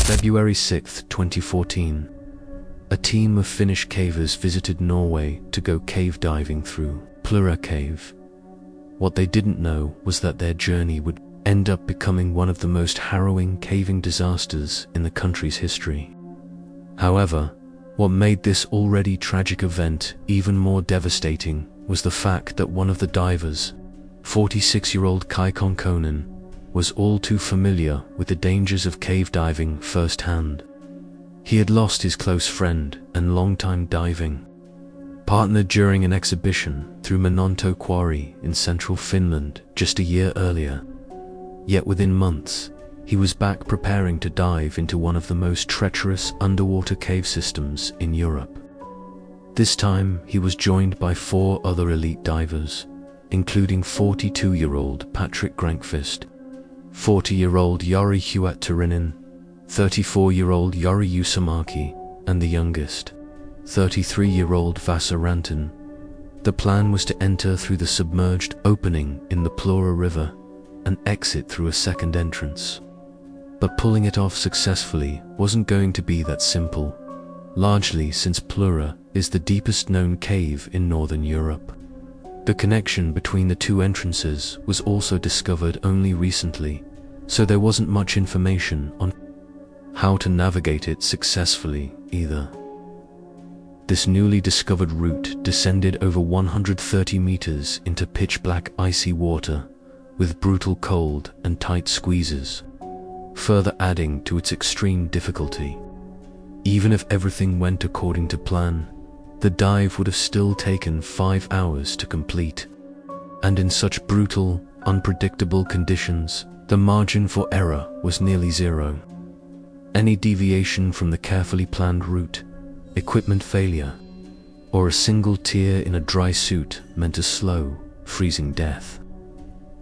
February 6, 2014. A team of Finnish cavers visited Norway to go cave diving through Plura Cave. What they didn't know was that their journey would end up becoming one of the most harrowing caving disasters in the country's history. However, what made this already tragic event even more devastating was the fact that one of the divers, 46-year-old Kai Konkkonen, was all too familiar with the dangers of cave diving firsthand. He had lost his close friend and longtime diving partner during an exhibition through Mononto Quarry in central Finland just a year earlier. Yet within months, he was back preparing to dive into one of the most treacherous underwater cave systems in Europe. This time, he was joined by 4 other elite divers, including 42-year-old Patrick Grankvist, 40-year-old Jari Huat-Turinen, 34-year-old Jari Usamaki, and the youngest, 33-year-old Vasa Rantan. The plan was to enter through the submerged opening in the Plura River and exit through a second entrance. But pulling it off successfully wasn't going to be that simple, largely since Plura is the deepest known cave in northern Europe. The connection between the 2 entrances was also discovered only recently, so there wasn't much information on how to navigate it successfully either. This newly discovered route descended over 130 meters into pitch-black icy water, with brutal cold and tight squeezes, further adding to its extreme difficulty. Even if everything went according to plan, the dive would have still taken 5 hours to complete. And in such brutal, unpredictable conditions, the margin for error was nearly zero. Any deviation from the carefully planned route, equipment failure, or a single tear in a dry suit meant a slow, freezing death.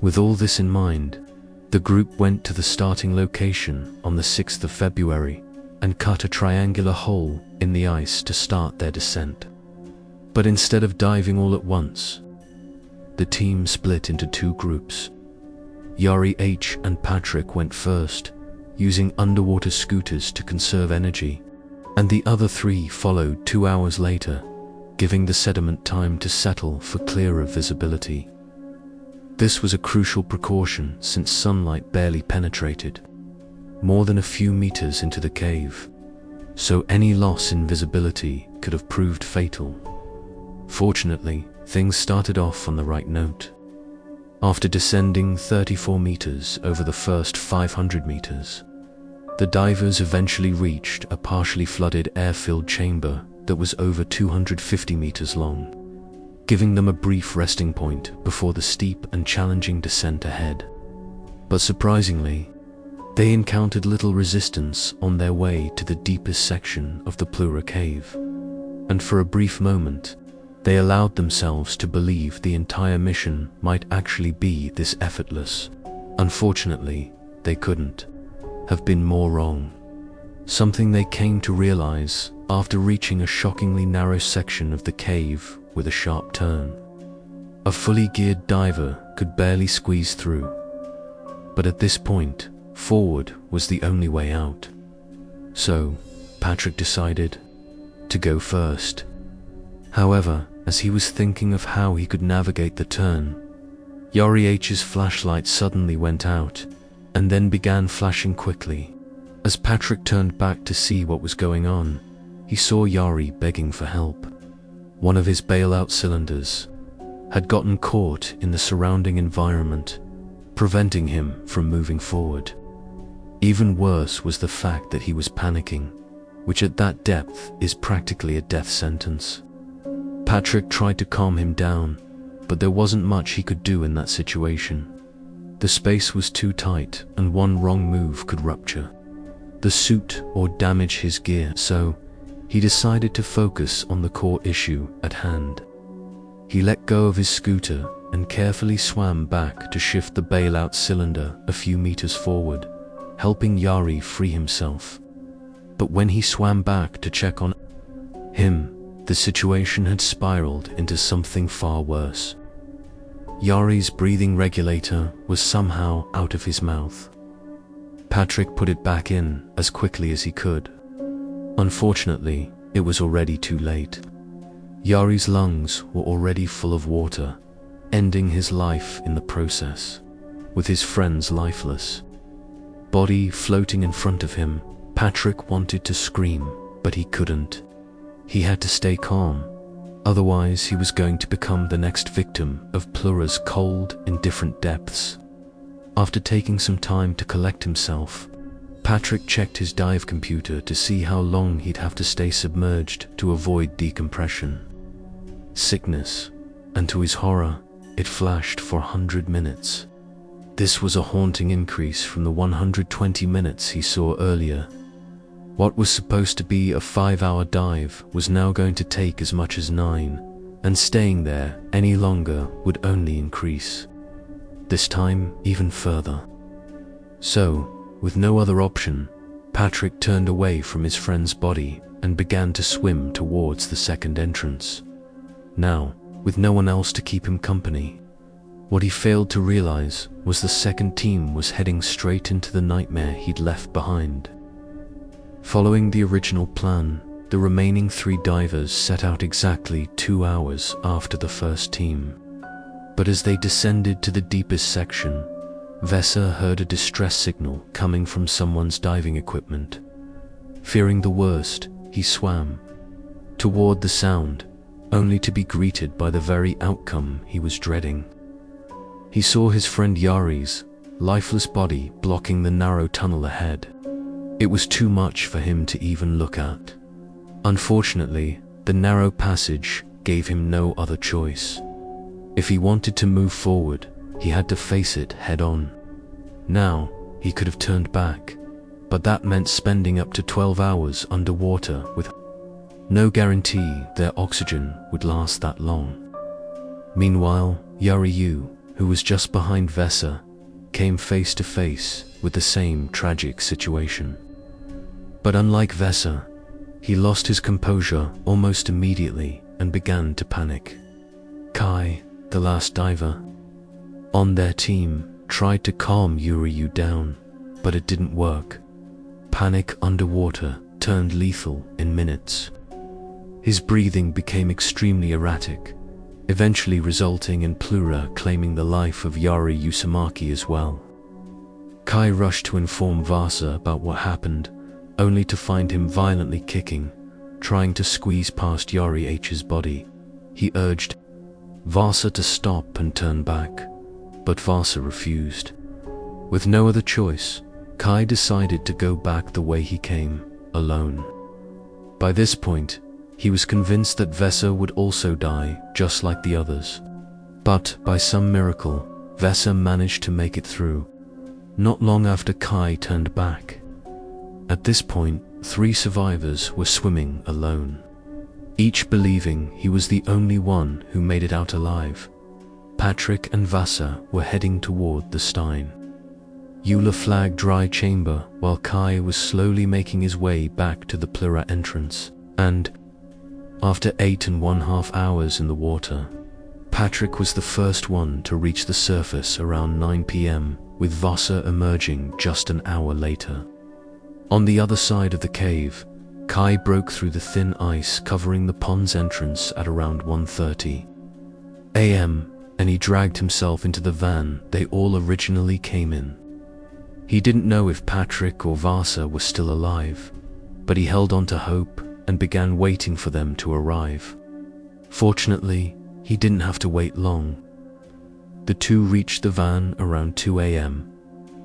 With all this in mind, the group went to the starting location on the 6th of February and cut a triangular hole in the ice to start their descent. But instead of diving all at once, the team split into 2 groups. Jari H. and Patrick went first, using underwater scooters to conserve energy, and the other 3 followed 2 hours later, giving the sediment time to settle for clearer visibility. This was a crucial precaution since sunlight barely penetrated, more than a few meters into the cave, so any loss in visibility could have proved fatal. Fortunately, things started off on the right note. After descending 34 meters over the first 500 meters, the divers eventually reached a partially flooded air-filled chamber that was over 250 meters long, giving them a brief resting point before the steep and challenging descent ahead. But surprisingly, they encountered little resistance on their way to the deepest section of the Plura Cave, and for a brief moment, they allowed themselves to believe the entire mission might actually be this effortless. Unfortunately, they couldn't have been more wrong. Something they came to realize after reaching a shockingly narrow section of the cave with a sharp turn. A fully geared diver could barely squeeze through. But at this point, forward was the only way out. So, Patrick decided to go first. However, as he was thinking of how he could navigate the turn, Jari H's flashlight suddenly went out, and then began flashing quickly. As Patrick turned back to see what was going on, he saw Jari begging for help. One of his bailout cylinders had gotten caught in the surrounding environment, preventing him from moving forward. Even worse was the fact that he was panicking, which at that depth is practically a death sentence. Patrick tried to calm him down, but there wasn't much he could do in that situation. The space was too tight, and one wrong move could rupture the suit or damage his gear, so he decided to focus on the core issue at hand. He let go of his scooter and carefully swam back to shift the bailout cylinder a few meters forward, helping Jari free himself. But when he swam back to check on him, the situation had spiraled into something far worse. Yari's breathing regulator was somehow out of his mouth. Patrick put it back in as quickly as he could. Unfortunately, it was already too late. Yari's lungs were already full of water, ending his life in the process, with his friends lifeless. Body floating in front of him, Patrick wanted to scream, but he couldn't. He had to stay calm, otherwise he was going to become the next victim of Plura's cold, indifferent depths. After taking some time to collect himself, Patrick checked his dive computer to see how long he'd have to stay submerged to avoid decompression. Sickness, and to his horror, it flashed for 100 minutes. This was a haunting increase from the 120 minutes he saw earlier. What was supposed to be a 5-hour dive was now going to take as much as 9, and staying there any longer would only increase. This time even further. So, with no other option, Patrick turned away from his friend's body and began to swim towards the second entrance. Now, with no one else to keep him company. What he failed to realize was the second team was heading straight into the nightmare he'd left behind. Following the original plan, the remaining 3 divers set out exactly 2 hours after the first team. But as they descended to the deepest section, Vesa heard a distress signal coming from someone's diving equipment. Fearing the worst, he swam toward the sound, only to be greeted by the very outcome he was dreading. He saw his friend Yari's lifeless body blocking the narrow tunnel ahead. It was too much for him to even look at. Unfortunately, the narrow passage gave him no other choice. If he wanted to move forward, he had to face it head-on. Now, he could have turned back, but that meant spending up to 12 hours underwater with no guarantee their oxygen would last that long. Meanwhile, Yari, who was just behind Vesa, came face to face with the same tragic situation. But unlike Vesa, he lost his composure almost immediately and began to panic. Kai, the last diver on their team, tried to calm Yuri down, but it didn't work. Panic underwater turned lethal in minutes. His breathing became extremely erratic, eventually resulting in Plura claiming the life of Yari Usamaki as well. Kai rushed to inform Vasa about what happened, only to find him violently kicking, trying to squeeze past Yari H's body. He urged Vasa to stop and turn back, but Vasa refused. With no other choice, Kai decided to go back the way he came, alone. By this point, he was convinced that Vesa would also die, just like the others. But, by some miracle, Vesa managed to make it through, not long after Kai turned back. At this point, 3 survivors were swimming alone, each believing he was the only one who made it out alive. Patrick and Vasa were heading toward the Stein Eula flag dry chamber while Kai was slowly making his way back to the Plura entrance, and, after 8.5 hours in the water, Patrick was the first one to reach the surface around 9 p.m, with Vasa emerging just an hour later. On the other side of the cave, Kai broke through the thin ice covering the pond's entrance at around 1:30 a.m, and he dragged himself into the van they all originally came in. He didn't know if Patrick or Vasa were still alive, but he held on to hope and began waiting for them to arrive. Fortunately, he didn't have to wait long. The two reached the van around 2 a.m,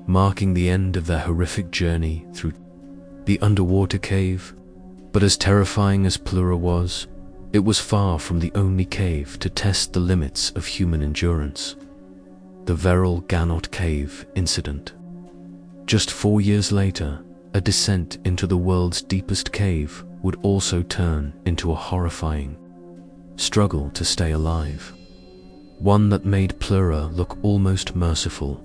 marking the end of their horrific journey through the underwater cave. But as terrifying as Plura was, it was far from the only cave to test the limits of human endurance. The Veril Ganot Cave incident. Just 4 years later, a descent into the world's deepest cave would also turn into a horrifying struggle to stay alive. One that made Plura look almost merciful.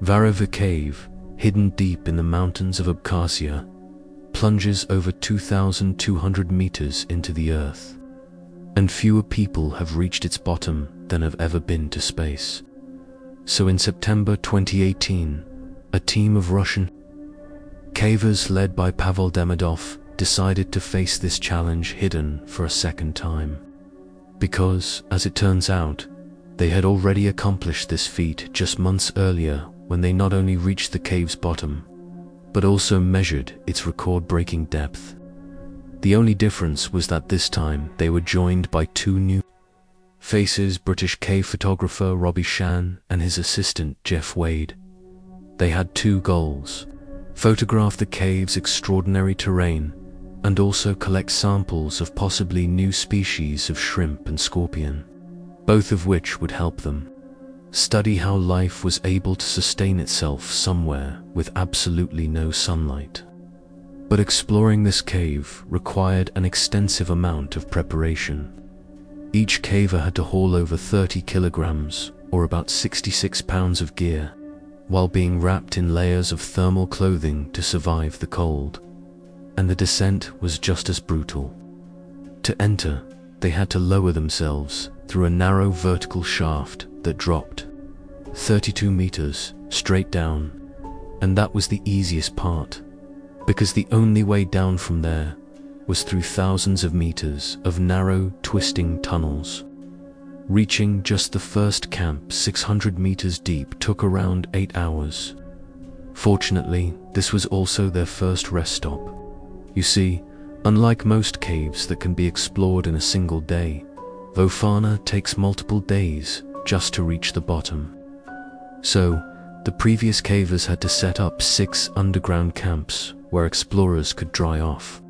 Varava Cave, hidden deep in the mountains of Abkhazia, plunges over 2,200 meters into the earth, and fewer people have reached its bottom than have ever been to space. So in September 2018, a team of Russian Cavers led by Pavel Demidov decided to face this challenge hidden for a second time. Because, as it turns out, they had already accomplished this feat just months earlier when they not only reached the cave's bottom, but also measured its record-breaking depth. The only difference was that this time they were joined by two new faces: British cave photographer Robbie Shan and his assistant Jeff Wade. They had two goals: photograph the cave's extraordinary terrain and also collect samples of possibly new species of shrimp and scorpion, both of which would help them study how life was able to sustain itself somewhere with absolutely no sunlight. But exploring this cave required an extensive amount of preparation. Each caver had to haul over 30 kilograms, or about 66 pounds of gear, while being wrapped in layers of thermal clothing to survive the cold. And the descent was just as brutal. To enter, they had to lower themselves through a narrow vertical shaft that dropped 32 meters straight down, and that was the easiest part, because the only way down from there was through thousands of meters of narrow, twisting tunnels. Reaching just the first camp 600 meters deep took around 8 hours. Fortunately, this was also their first rest stop. You see, unlike most caves that can be explored in a single day, Vofana takes multiple days just to reach the bottom. So, the previous cavers had to set up 6 underground camps where explorers could dry off,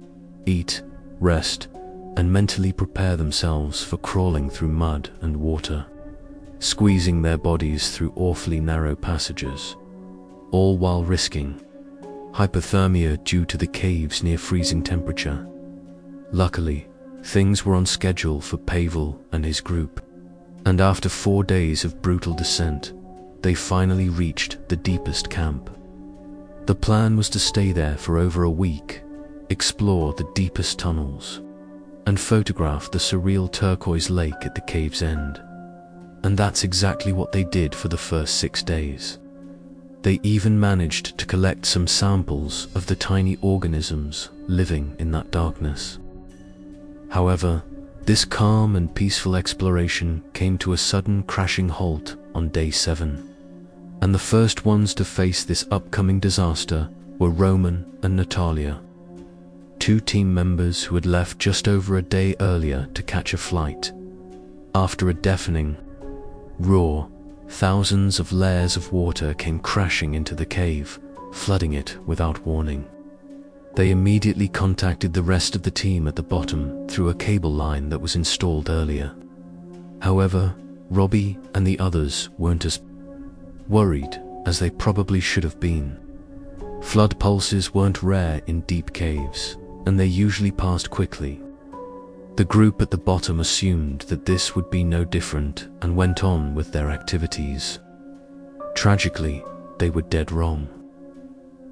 eat, rest, and mentally prepare themselves for crawling through mud and water, squeezing their bodies through awfully narrow passages, all while risking hypothermia due to the cave's near freezing temperature. Luckily, things were on schedule for Pavel and his group, and after 4 days of brutal descent, they finally reached the deepest camp. The plan was to stay there for over a week, explore the deepest tunnels, and photograph the surreal turquoise lake at the cave's end. And that's exactly what they did for the first 6 days. They even managed to collect some samples of the tiny organisms living in that darkness. However, this calm and peaceful exploration came to a sudden crashing halt on day 7. And the first ones to face this upcoming disaster were Roman and Natalia, 2 team members who had left just over a day earlier to catch a flight. After a deafening roar, thousands of layers of water came crashing into the cave, flooding it without warning. They immediately contacted the rest of the team at the bottom through a cable line that was installed earlier. However, Robbie and the others weren't as worried as they probably should have been. Flood pulses weren't rare in deep caves, and they usually passed quickly. The group at the bottom assumed that this would be no different and went on with their activities. Tragically, they were dead wrong.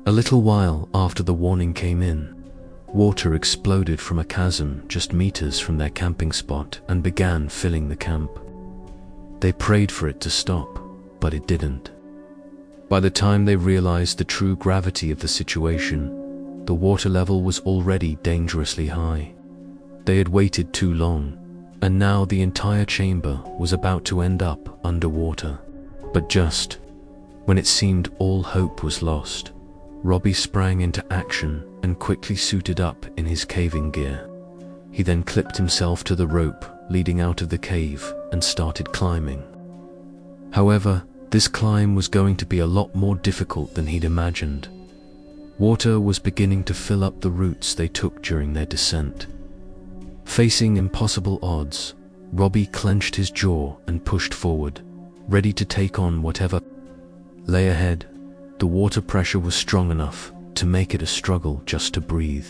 A little while after the warning came in, water exploded from a chasm just meters from their camping spot and began filling the camp. They prayed for it to stop, but it didn't. By the time they realized the true gravity of the situation, the water level was already dangerously high. They had waited too long, and now the entire chamber was about to end up underwater. But just when it seemed all hope was lost, Robbie sprang into action and quickly suited up in his caving gear. He then clipped himself to the rope leading out of the cave and started climbing. However, this climb was going to be a lot more difficult than he'd imagined. Water was beginning to fill up the routes they took during their descent. Facing impossible odds, Robbie clenched his jaw and pushed forward, ready to take on whatever lay ahead. The water pressure was strong enough to make it a struggle just to breathe,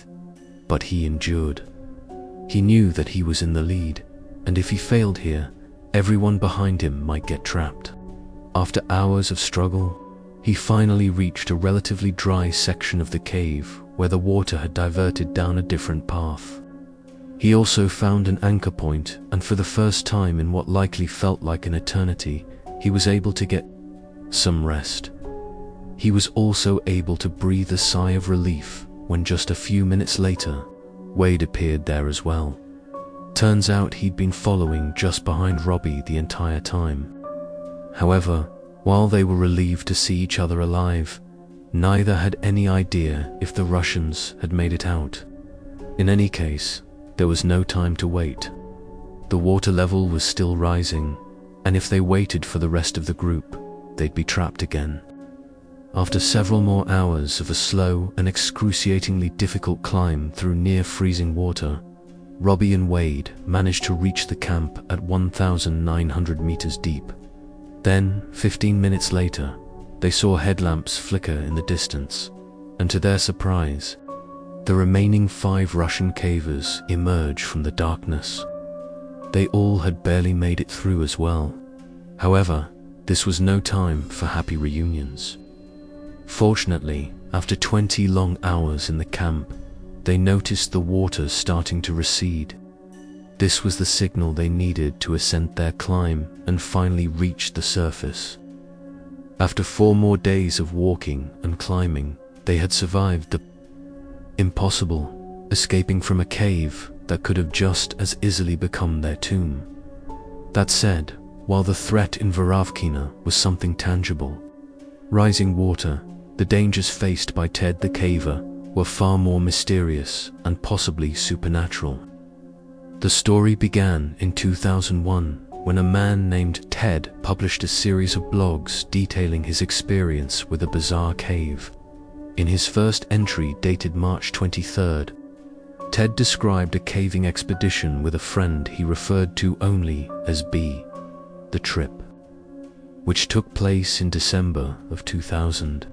but he endured. He knew that he was in the lead, and if he failed here, everyone behind him might get trapped. After hours of struggle, he finally reached a relatively dry section of the cave where the water had diverted down a different path. He also found an anchor point, and for the first time in what likely felt like an eternity, he was able to get some rest. He was also able to breathe a sigh of relief when just a few minutes later, Wade appeared there as well. Turns out he'd been following just behind Robbie the entire time. However, while they were relieved to see each other alive, neither had any idea if the Russians had made it out. In any case, there was no time to wait. The water level was still rising, and if they waited for the rest of the group, they'd be trapped again. After several more hours of a slow and excruciatingly difficult climb through near-freezing water, Robbie and Wade managed to reach the camp at 1,900 meters deep. Then, 15 minutes later, they saw headlamps flicker in the distance, and to their surprise, the remaining 5 Russian cavers emerged from the darkness. They all had barely made it through as well. However, this was no time for happy reunions. Fortunately, after 20 long hours in the camp, they noticed the water starting to recede. This was the signal they needed to ascend their climb and finally reach the surface. After 4 more days of walking and climbing, they had survived the impossible, escaping from a cave that could have just as easily become their tomb. That said, while the threat in Varavkina was something tangible, rising water, the dangers faced by Ted the caver, were far more mysterious and possibly supernatural. The story began in 2001 when a man named Ted published a series of blogs detailing his experience with a bizarre cave. In his first entry dated March 23rd, Ted described a caving expedition with a friend he referred to only as B, the trip, which took place in December of 2000,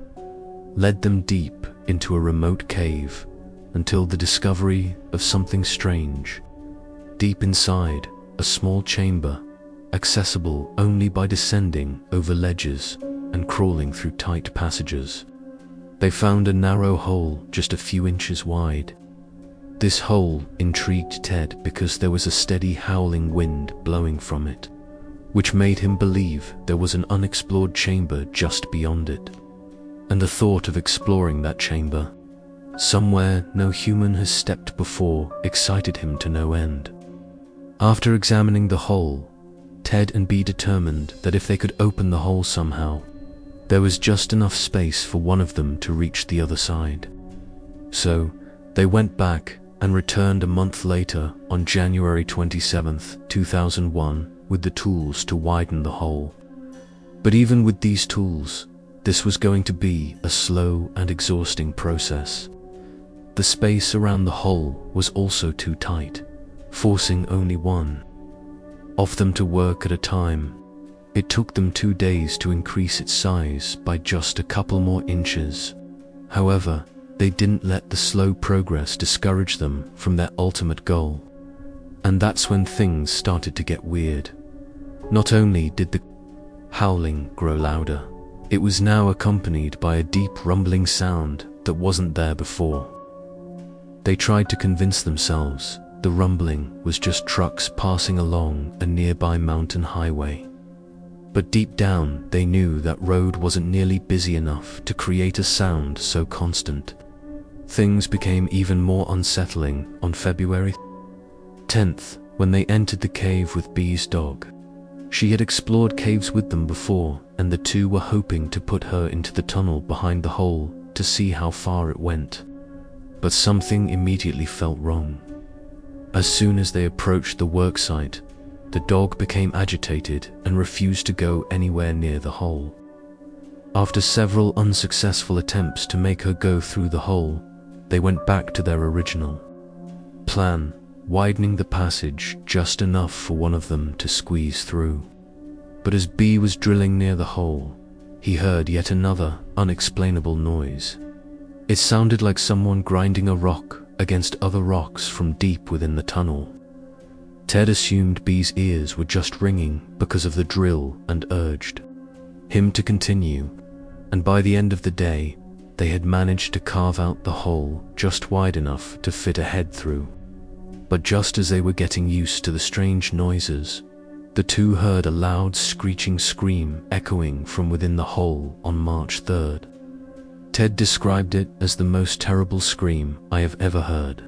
led them deep into a remote cave until the discovery of something strange. Deep inside, a small chamber, accessible only by descending over ledges and crawling through tight passages. They found a narrow hole just a few inches wide. This hole intrigued Ted because there was a steady howling wind blowing from it, which made him believe there was an unexplored chamber just beyond it. And the thought of exploring that chamber, somewhere no human has stepped before, excited him to no end. After examining the hole, Ted and B determined that if they could open the hole somehow, there was just enough space for one of them to reach the other side. So, they went back and returned a month later on January 27, 2001, with the tools to widen the hole. But even with these tools, this was going to be a slow and exhausting process. The space around the hole was also too tight, forcing only one of them to work at a time. It took them 2 days to increase its size by just a couple more inches. However, they didn't let the slow progress discourage them from their ultimate goal. And that's when things started to get weird. Not only did the howling grow louder, it was now accompanied by a deep rumbling sound that wasn't there before. They tried to convince themselves the rumbling was just trucks passing along a nearby mountain highway. But deep down, they knew that road wasn't nearly busy enough to create a sound so constant. Things became even more unsettling on February 10th, when they entered the cave with B's dog. She had explored caves with them before, and the two were hoping to put her into the tunnel behind the hole to see how far it went. But something immediately felt wrong. As soon as they approached the worksite, the dog became agitated and refused to go anywhere near the hole. After several unsuccessful attempts to make her go through the hole, they went back to their original plan, widening the passage just enough for one of them to squeeze through. But as B was drilling near the hole, he heard yet another unexplainable noise. It sounded like someone grinding a rock against other rocks from deep within the tunnel. Ted assumed B's ears were just ringing because of the drill and urged him to continue, and by the end of the day, they had managed to carve out the hole just wide enough to fit a head through. But just as they were getting used to the strange noises, the two heard a loud screeching scream echoing from within the hole on March 3rd. Ted described it as the most terrible scream I have ever heard.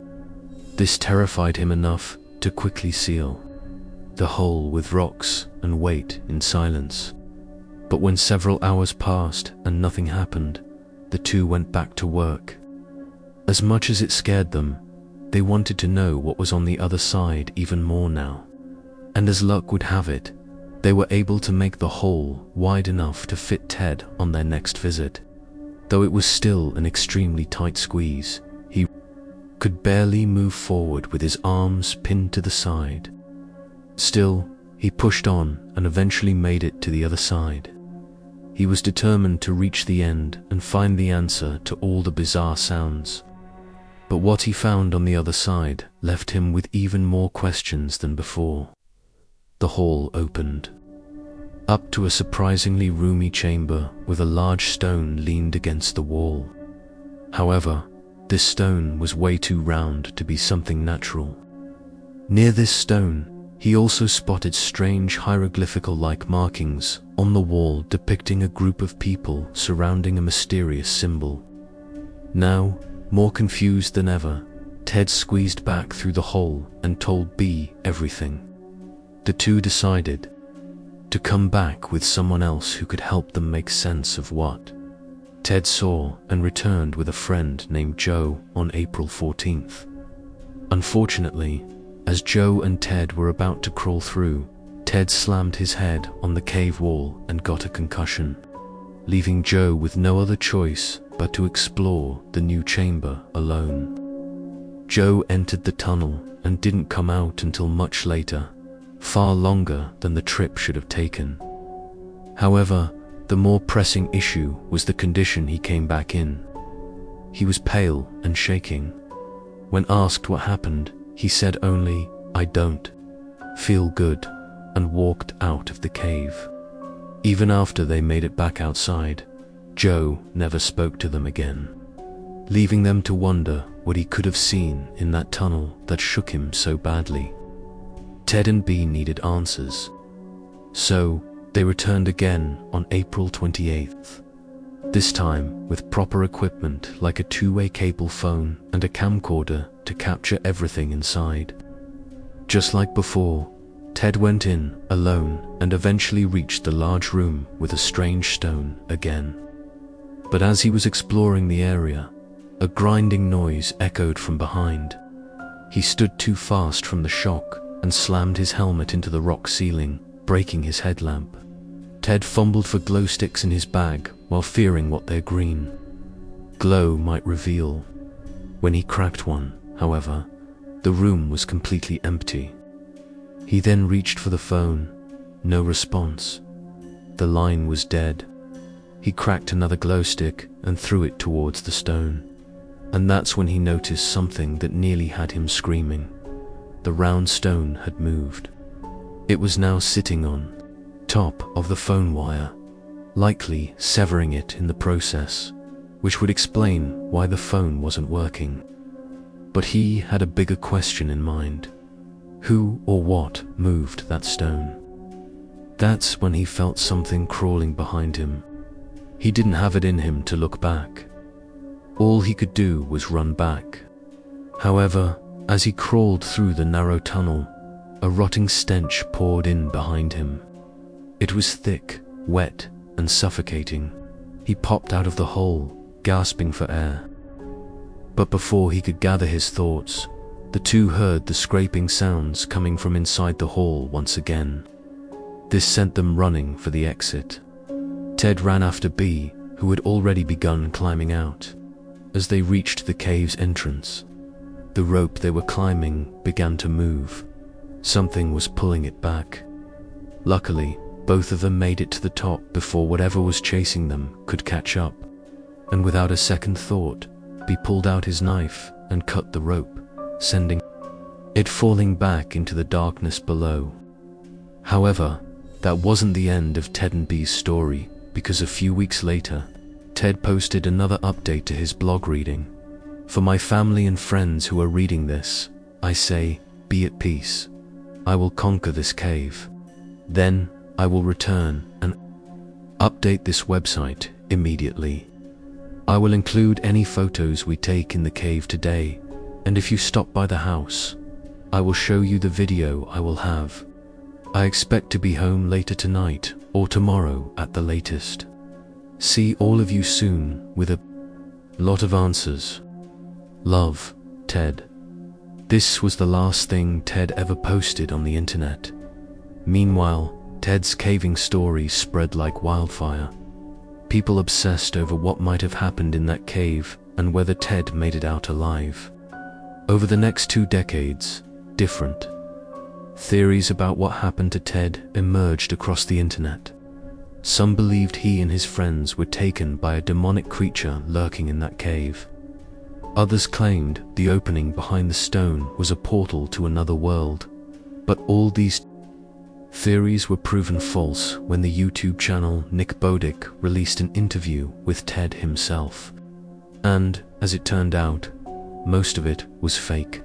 This terrified him enough to quickly seal the hole with rocks and wait in silence. But when several hours passed and nothing happened, the two went back to work. As much as it scared them, they wanted to know what was on the other side even more now. And as luck would have it, they were able to make the hole wide enough to fit Ted on their next visit. Though it was still an extremely tight squeeze, he could barely move forward with his arms pinned to the side. Still, he pushed on and eventually made it to the other side. He was determined to reach the end and find the answer to all the bizarre sounds. But what he found on the other side left him with even more questions than before. The hall opened up to a surprisingly roomy chamber with a large stone leaned against the wall. However, this stone was way too round to be something natural. Near this stone, he also spotted strange hieroglyphical-like markings on the wall depicting a group of people surrounding a mysterious symbol. Now, more confused than ever, Ted squeezed back through the hole and told B everything. The two decided to come back with someone else who could help them make sense of what Ted saw, and returned with a friend named Joe on April 14th. Unfortunately, as Joe and Ted were about to crawl through, Ted slammed his head on the cave wall and got a concussion, leaving Joe with no other choice but to explore the new chamber alone. Joe entered the tunnel and didn't come out until much later, far longer than the trip should have taken. However, the more pressing issue was the condition he came back in. He was pale and shaking. When asked what happened, he said only, "I don't feel good," and walked out of the cave. Even after they made it back outside, Joe never spoke to them again, leaving them to wonder what he could have seen in that tunnel that shook him so badly. Ted and B needed answers, so they returned again on April 28th, this time with proper equipment like a two-way cable phone and a camcorder to capture everything inside. Just like before, Ted went in alone and eventually reached the large room with a strange stone again. But as he was exploring the area, a grinding noise echoed from behind. He stood too fast from the shock and slammed his helmet into the rock ceiling, breaking his headlamp. Ted fumbled for glow sticks in his bag while fearing what their green glow might reveal. When he cracked one, however, the room was completely empty. He then reached for the phone. No response. The line was dead. He cracked another glow stick and threw it towards the stone. And that's when he noticed something that nearly had him screaming. The round stone had moved. It was now sitting on top of the phone wire, likely severing it in the process, which would explain why the phone wasn't working. But he had a bigger question in mind. Who or what moved that stone? That's when he felt something crawling behind him. He didn't have it in him to look back. All he could do was run back. However, as he crawled through the narrow tunnel, a rotting stench poured in behind him. It was thick, wet, and suffocating. He popped out of the hole, gasping for air. But before he could gather his thoughts, the two heard the scraping sounds coming from inside the hall once again. This sent them running for the exit. Ted ran after B, who had already begun climbing out. As they reached the cave's entrance, the rope they were climbing began to move. Something was pulling it back. Luckily, both of them made it to the top before whatever was chasing them could catch up, and without a second thought, B pulled out his knife and cut the rope, sending it falling back into the darkness below. However, that wasn't the end of Ted and B's story, because a few weeks later, Ted posted another update to his blog reading. "For my family and friends who are reading this, I say, be at peace. I will conquer this cave. Then, I will return and update this website immediately. I will include any photos we take in the cave today, and if you stop by the house, I will show you the video I will have. I expect to be home later tonight or tomorrow at the latest. See all of you soon with a lot of answers. Love, Ted. This was the last thing Ted ever posted on the internet. Meanwhile, Ted's caving story spread like wildfire. People obsessed over what might have happened in that cave and whether Ted made it out alive. Over the next 2 decades, different theories about what happened to Ted emerged across the internet. Some believed he and his friends were taken by a demonic creature lurking in that cave. Others claimed the opening behind the stone was a portal to another world, but all these theories were proven false when the YouTube channel Nick Bodick released an interview with Ted himself. And, as it turned out, most of it was fake.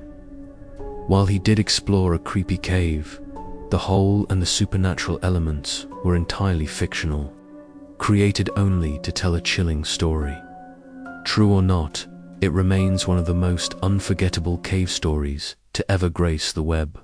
While he did explore a creepy cave, the hole and the supernatural elements were entirely fictional, created only to tell a chilling story. True or not, it remains one of the most unforgettable cave stories to ever grace the web.